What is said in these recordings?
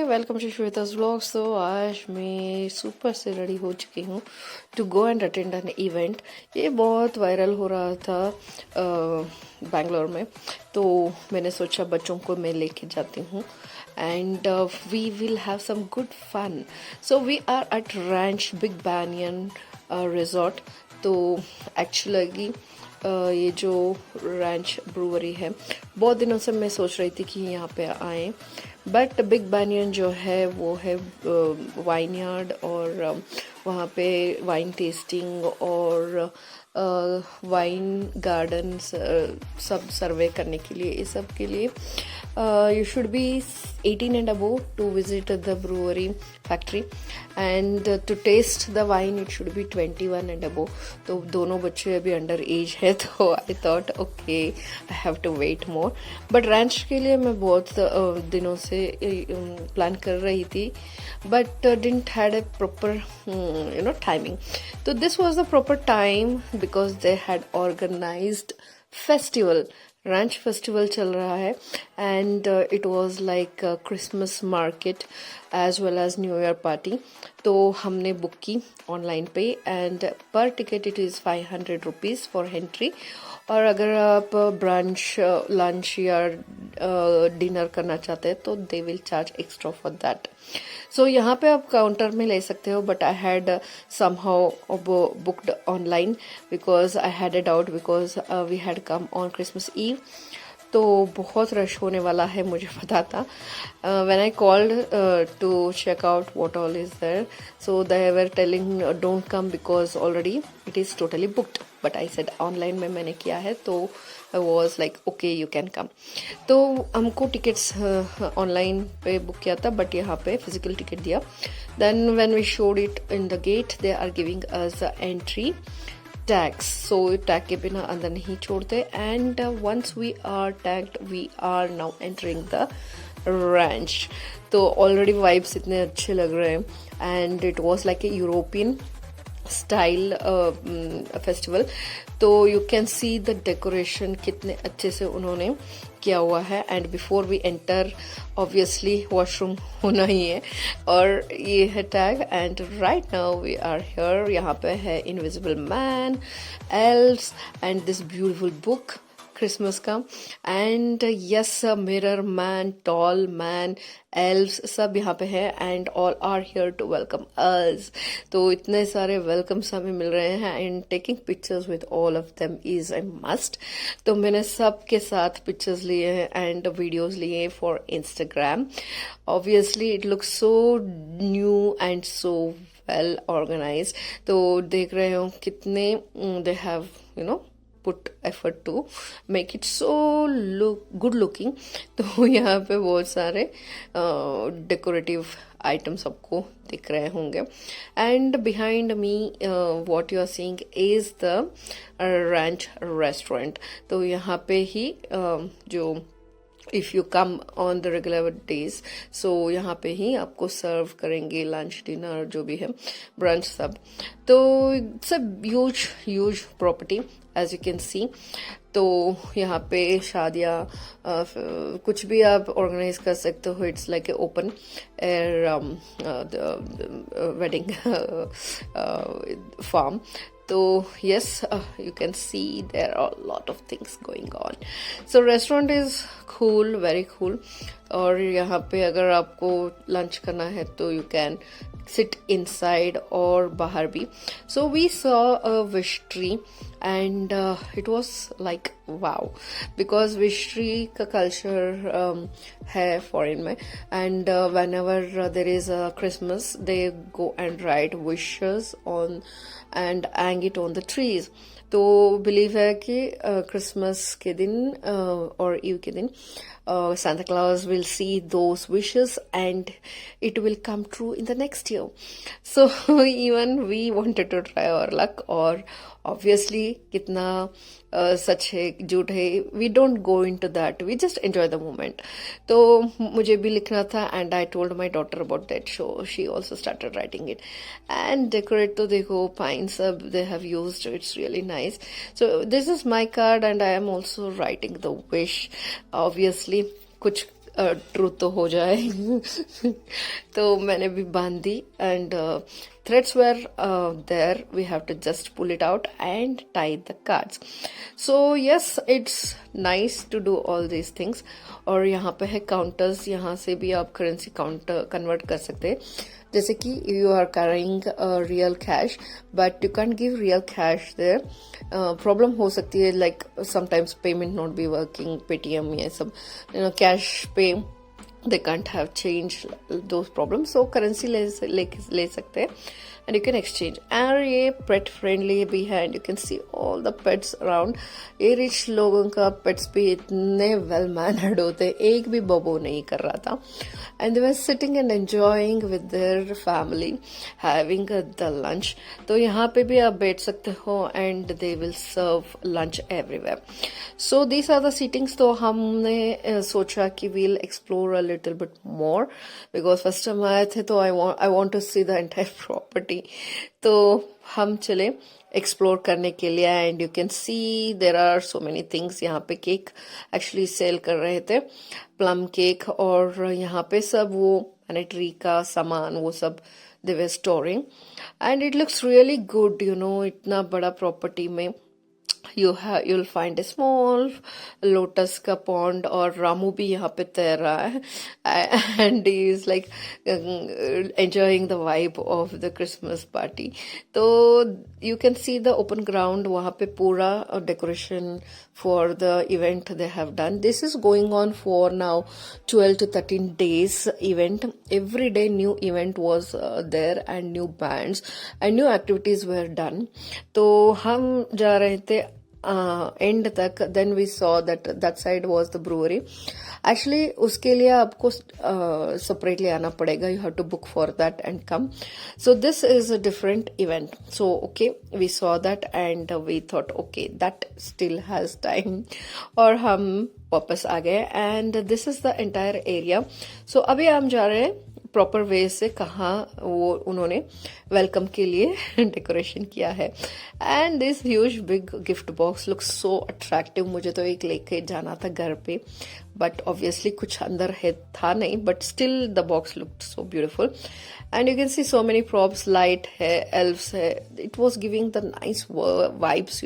Welcome to Shweta's vlog. So आज मैं super से रेडी हो चुकी हूँ to go and attend an event. ये बहुत वायरल हो रहा था बैंगलोर में, तो मैंने सोचा बच्चों को मैं लेके जाती हूँ and we will have some good fun. So we are at ranch big banyan resort. तो एक्चुअली ये जो रैंच ब्रूअरी है, बहुत दिनों से मैं सोच रही थी कि यहाँ पे आए, बट बिग बैनियन जो है वो है वाइन यार्ड और वहाँ पे वाइन टेस्टिंग और वाइन गार्डन सब सर्वे करने के लिए, इस सब के लिए you should be 18 and above to visit the brewery factory and to taste the wine it should be 21 and above। तो दोनों बच्चे अभी अंडर एज है, तो I thought okay I have to wait more. But ranch के लिए मैं बहुत दिनों से प्लान कर रही थी, but didn't had a proper timing। तो this was the proper time because they had organised festival. Ranch festival चल रहा है and it was like Christmas market as well as new year party. तो हमने book की online पे and पर ticket it is 500 rupees for entry. और अगर आप ब्रंच लंच या डिनर करना चाहते हैं तो they will charge extra for that. So यहाँ पे आप काउंटर में ले सकते हो, but I had somehow booked online because I had a doubt because we had come on Christmas eve. तो बहुत रश होने वाला है, मुझे पता था। When I called to check out what all is there, so they were telling don't come because already it is totally booked. But I said online में मैंने किया है, तो I was like okay you can come. तो हमको tickets online पे book किया था, बट यहाँ पे फिजिकल टिकट दिया। Then when we showed it in the gate they are giving us entry tags. So tag के बिना अंदर नहीं छोड़ते and once we are tagged we are now entering the ranch. तो ऑलरेडी वाइब्स इतने अच्छे लग रहे हैं and it was like a European style festival. तो you can see the decoration कितने अच्छे से उन्होंने किया हुआ है। And before we enter obviously washroom होना ही है, और ये है tag and right now we are here. यहाँ पे है invisible man, elves and this beautiful book Christmas का, and yes mirror man, tall man, elves सब यहाँ पे है and all are here to welcome us. तो इतने सारे वेलकम्स हमें मिल रहे हैं and taking pictures with all of them is a must. तो मैंने सबके साथ पिक्चर्स लिए हैं एंड वीडियोस लिए for Instagram. Obviously it looks so new and so well organised. तो देख रहे हो कितने they have put effort to make it so good looking। तो यहाँ पे बहुत सारे डेकोरेटिव आइटम्स आपको दिख रहे होंगे and behind me what you are seeing is the ranch restaurant. तो यहाँ पे ही जो if you come on the regular days, so यहाँ पे ही आपको सर्व करेंगे लंच डिनर जो भी है, ब्रंच सब। तो it's a huge property as you can see. तो यहाँ पे शादियाँ कुछ भी आप ऑर्गेनाइज कर सकते हो। It's like a open air wedding farm. तो yes, you can see there are a lot of things going on। So restaurant is cool, very cool। और यहाँ पे अगर आपको लंच करना है तो you can sit inside और बाहर भी। So we saw a wish tree and it was like wow, because wish tree का culture है foreign में and whenever there is a Christmas they go and write wishes on and hang it on the trees। तो believe है कि Christmas के दिन और ewe के दिन Santa Claus will see those wishes and it will come true in the next year। So even we wanted to try our luck, और obviously कितना सच है झूठ है, we don't go into that, we just enjoy the moment. तो मुझे भी लिखना था and I told my daughter about that, so she also started writing it and decorate. तो देखो पाइन सब they have used, it's really nice. So this is my card and I am also writing the wish. Obviously कुछ truth तो हो जाए तो मैंने भी बांध दी and threads were there. We have to just pull it out and tie the cards. So yes, it's nice to do all these things. और यहाँ पे है काउंटर्स, यहाँ से भी आप करेंसी काउंटर कन्वर्ट कर सकते हैं. जैसे कि you are carrying real cash but you can't give real cash there. Problem हो सकती है like sometimes payment not be working, Paytm ये सब कैश पे they can't have changed those problems, so currency ले सकते हैं and you can exchange. और ये pet friendly भी है and you can see all the pets around. ये rich लोगों का pets भी इतने well mannered होते हैं, एक भी बबो नहीं कर रहा था and they were sitting and enjoying with their family having the lunch. तो यहाँ पे भी आप बैठ सकते हो and they will serve lunch everywhere. So these are the seatings. तो हमने सोचा कि we'll explore a little bit more because first time आए थे तो I want to see the entire property. तो हम चले एक्सप्लोर करने के लिए and you can see there are so many things. यहाँ पे केक एक्चुअली सेल कर रहे थे, प्लम केक, और यहाँ पे सब वो सैनिटरी का सामान वो सब they were storing and it looks really good. इतना बड़ा प्रॉपर्टी में you'll find a small lotus का pond और रामू भी यहाँ पे तैर रहा है and he is like enjoying the vibe of the Christmas party. तो you can see the open ground, वहाँ पे पूरा decoration for the event they have done. This is going on for now 12 to 13 days event. Every day new event was there and new bands and new activities were done. तो हम जा रहे थे end तक. Then we saw that side was the brewery. Actually उसके लिए आपको separately आना पड़ेगा, you have to book for that and come. So this is a different event. So okay, we saw that and we thought okay that still has time, और हम वापस आ गए and this is the entire area. So अभी हम जा रहे हैं प्रॉपर वे से कहाँ वो उन्होंने वेलकम के लिए डेकोरेशन किया है. And this huge big gift box looks so attractive. मुझे तो एक लेके जाना था घर पे बट ऑब्वियसली कुछ अंदर है था नहीं, but still the box looked so beautiful and you can C so many props, light है, एल्व्स है. It was giving the nice vibes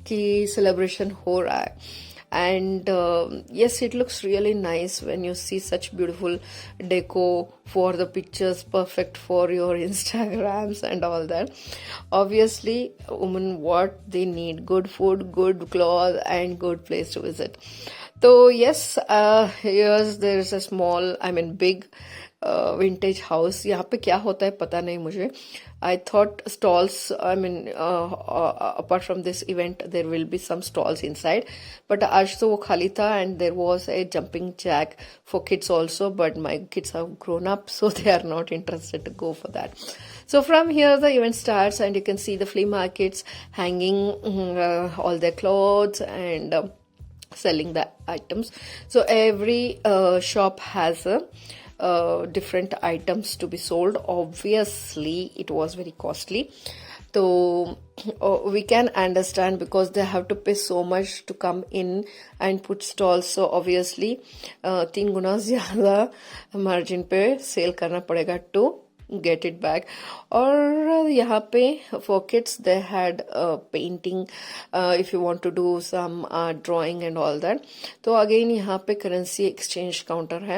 कि सेलिब्रेशन हो रहा है. And yes, it looks really nice when you see such beautiful deco for the pictures, perfect for your Instagrams and all that. Obviously, women, what they need: good food, good clothes, and good place to visit. So yes, here's there's a small, big vintage house. यहाँ पे क्या होता है पता नहीं मुझे. I thought stalls, apart from this event there will be some stalls inside, but आज तो वो खाली था and there was a jumping jack for kids also, but my kids have grown up so they are not interested to go for that. So from here the event starts and you can see the flea markets hanging all their clothes and selling the items. So every shop has a different items to be sold. Obviously it was very costly, so we can understand because they have to pay so much to come in and put stalls. So obviously 3 गुना ज्यादा margin पे cell करना पड़ेगा to get it back. और यहाँ पे for kids they had painting, if you want to do some drawing and all that. तो again यहाँ पे currency exchange counter है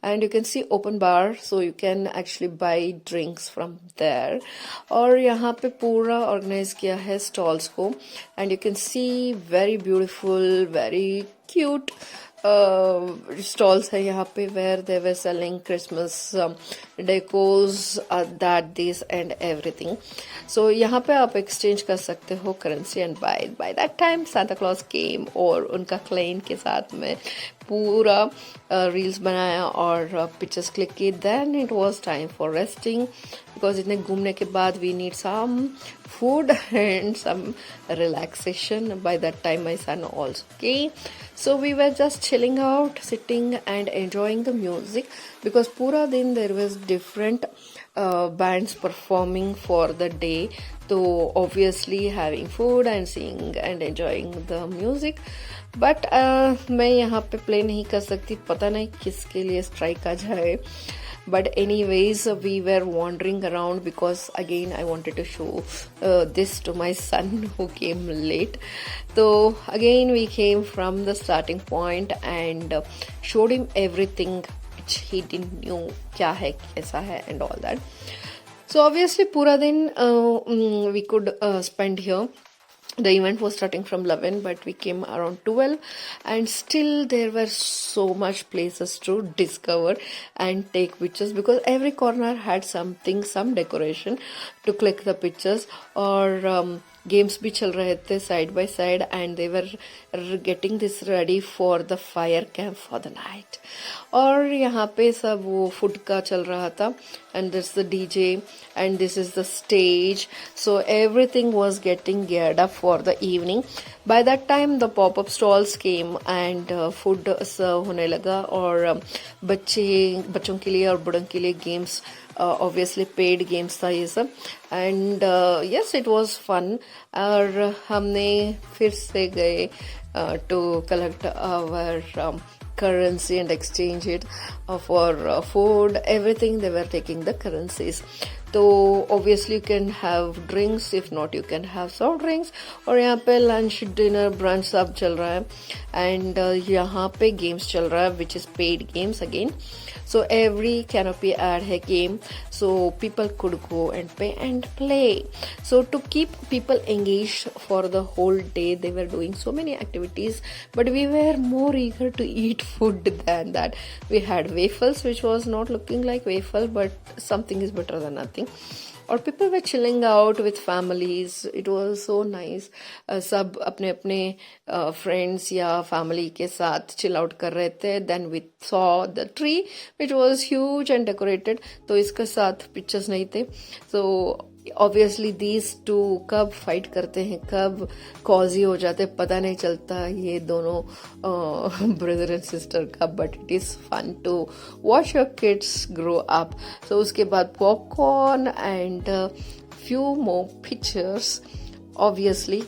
and you can see open bar, so you can actually buy drinks from there. और यहाँ पे पूरा organize किया है stalls को and you can see very beautiful, very cute stalls है यहाँ पे where they were selling Christmas decos, that this and everything. So यहाँ पे आप exchange कर सकते हो currency and by that time Santa Claus came और उनका क्लेन के साथ में पूरा रील्स बनाया और पिक्चर्स क्लिक की. Then it was time for resting because इतने घूमने के बाद we need some food and some relaxation. By that time my son also came, so we were just chilling out, sitting and enjoying the music because pura din there was different bands performing for the day. So obviously having food and singing and enjoying the music but मैं यहाँ पे play नहीं कर सकती, पता नहीं किसके लिए स्ट्राइक आ जाए. But anyways, we were wandering around because again I wanted to show this to my son who came late. So again we came from the starting point and showed him everything which he didn't knew क्या है कैसा है and all that. So obviously पूरा दिन we could spend here. The event was starting from 11, but we came around 12, and still there were so much places to discover and take pictures because every corner had something, some decoration to click the pictures. Or games भी चल रहे थे side by side, and they were getting this ready for the fire camp for the night. और यहाँ पे सब वो food का चल रहा था, and this is the DJ and this is the stage, so everything was getting geared up for the evening. By that time the pop-up stalls came and food serve होने लगा. और बच्चों के लिए और बड़ों के लिए गेम्स, ऑब्वियसली पेड गेम्स था ये सब. And yes, it was fun. और हमने फिर से गए to collect our currency and exchange it for food, everything. They were taking the currencies. So obviously you can have drinks, if not you can have soft drinks. और यहाँ पे lunch, dinner, brunch सब चल रहा है. And यहाँ पे games चल रहा है, which is paid games again. So every canopy ad है game, so people could go and pay and play. So to keep people engaged for the whole day, they were doing so many activities, but we were more eager to eat food than that. We had waffles, which was not looking like waffle, but something is better than nothing. और people were chilling out with families. It was so nice. सब अपने अपने friends या family के साथ chill out कर रहे थे. Then we saw the tree which was huge and decorated. तो इसके साथ pictures नहीं थे. So obviously these two कब fight करते हैं, कब कॉजी हो जाते पता नहीं चलता ये दोनों brother and sister का. But it is fun to watch your kids grow up. So उसके बाद popcorn and few more pictures obviously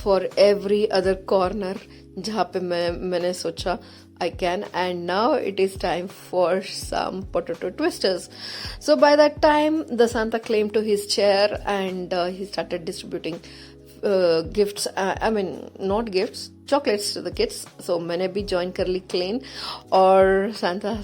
for every other corner जहाँ पे मैंने सोचा I can. And now it is time for some potato twisters. So by that time the Santa claimed to his chair and he started distributing gifts. I mean not gifts, chocolates to the kids. So मैंने भी join कर ली clean. और Santa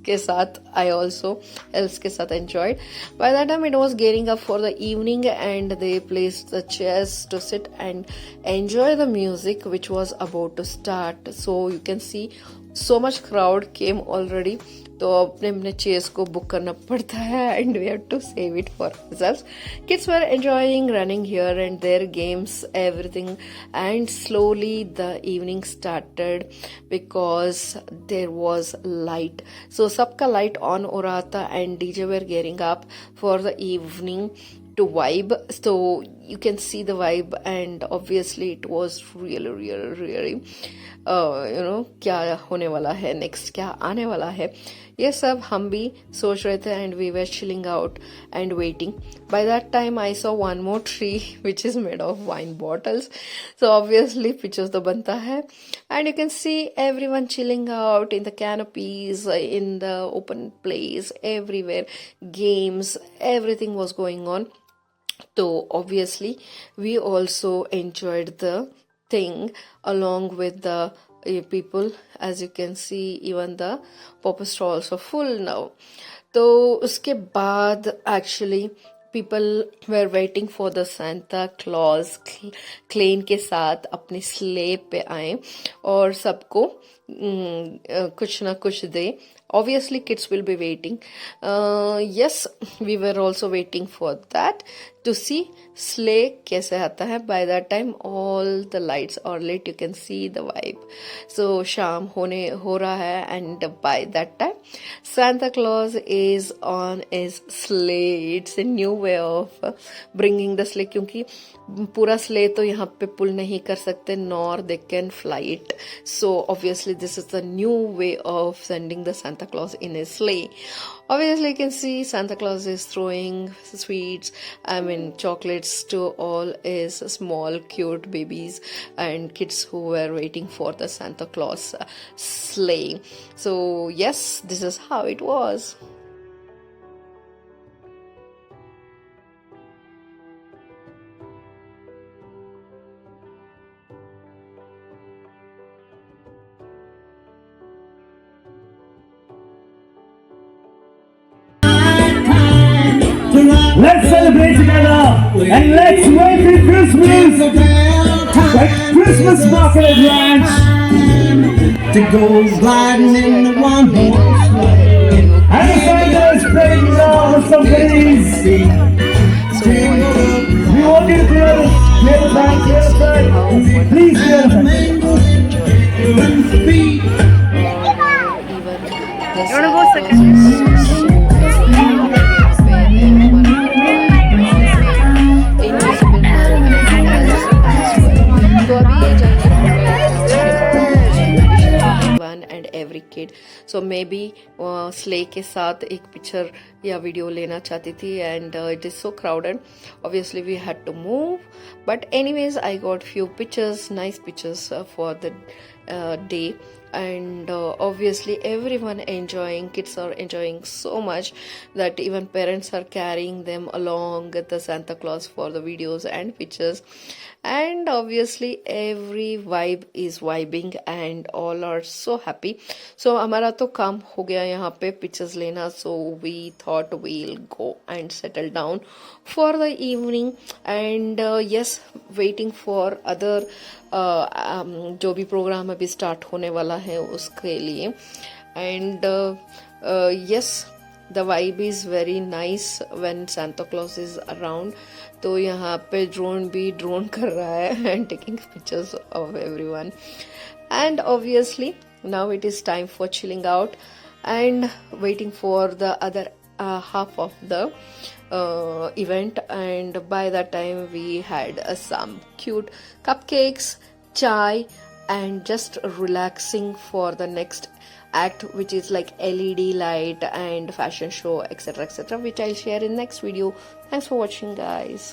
के साथ I also elves के साथ enjoyed. By that time it was gearing up for the evening and they placed the chairs to sit and enjoy the music which was about to start. So you can see so much crowd came already. तो अपने अपने chairs को book करना पड़ता है and we have to save it for ourselves. Kids were enjoying running here and there, games, everything, and slowly the evening started because there was light. So सबका light on हो रहा था and DJ were gearing up for the evening to vibe. So you can see the vibe and obviously it was really क्या होने वाला है next, क्या आने वाला है, ये सब हम भी सोच रहे थे and we were chilling out and waiting. By that time I saw one more tree which is made of wine bottles. So obviously pictures तो बनता है and you can see everyone chilling out in the canopies, in the open place, everywhere, games, everything was going on. So obviously we also enjoyed the thing along with the people. As you can see even the pop-up stalls are full now. तो उसके बाद actually people were waiting for the Santa Claus clan के साथ अपने slab पे आए और सबको कुछ ना कुछ दे. Obviously kids will be waiting. Yes, we were also waiting for that to see sleigh कैसे आता है. By that time all the lights are lit, you can see the vibe. So शाम हो रहा है and by that time Santa Claus is on his sleigh. It's a new way of bringing the sleigh क्योंकि पूरा sleigh तो यहाँ पे pull नहीं कर सकते nor they can fly it. So obviously obviously this is the new way of sending the Santa Claus in a sleigh. Obviously you can see Santa Claus is throwing sweets, I mean chocolates to all his small cute babies and kids who were waiting for the Santa Claus sleigh. So yes, this is how it was. Let's celebrate together and let's welcome Christmas like Christmas market at Ranch to go gliding in the one horse sleigh. And the Santa is playing all the somebody's. We want you to clear the side. Please clear the You wanna go second? तो अभी ये one and every kid so maybe sleigh के साथ एक picture या video लेना चाहती थी and it is so crowded obviously we had to move but anyways I got few pictures nice pictures for the day and obviously everyone enjoying, kids are enjoying so much that even parents are carrying them along with the Santa Claus for the videos and pictures and obviously every vibe is vibing and all are so happy. So हमारा तो काम हो गया यहाँ पे pictures लेना, so we thought we'll go and settle down for the evening and yes waiting for other जो भी प्रोग्राम अभी स्टार्ट होने वाला है उसके लिए and yes the vibe is very nice when Santa Claus is around. तो यहाँ पे ड्रोन भी ड्रोन कर रहा है and taking pictures of everyone and obviously now it is time for chilling out and waiting for the other half of the event and by that time we had some cute cupcakes, chai and just relaxing for the next act which is like LED light and fashion show etc which I'll share in next video. Thanks for watching guys.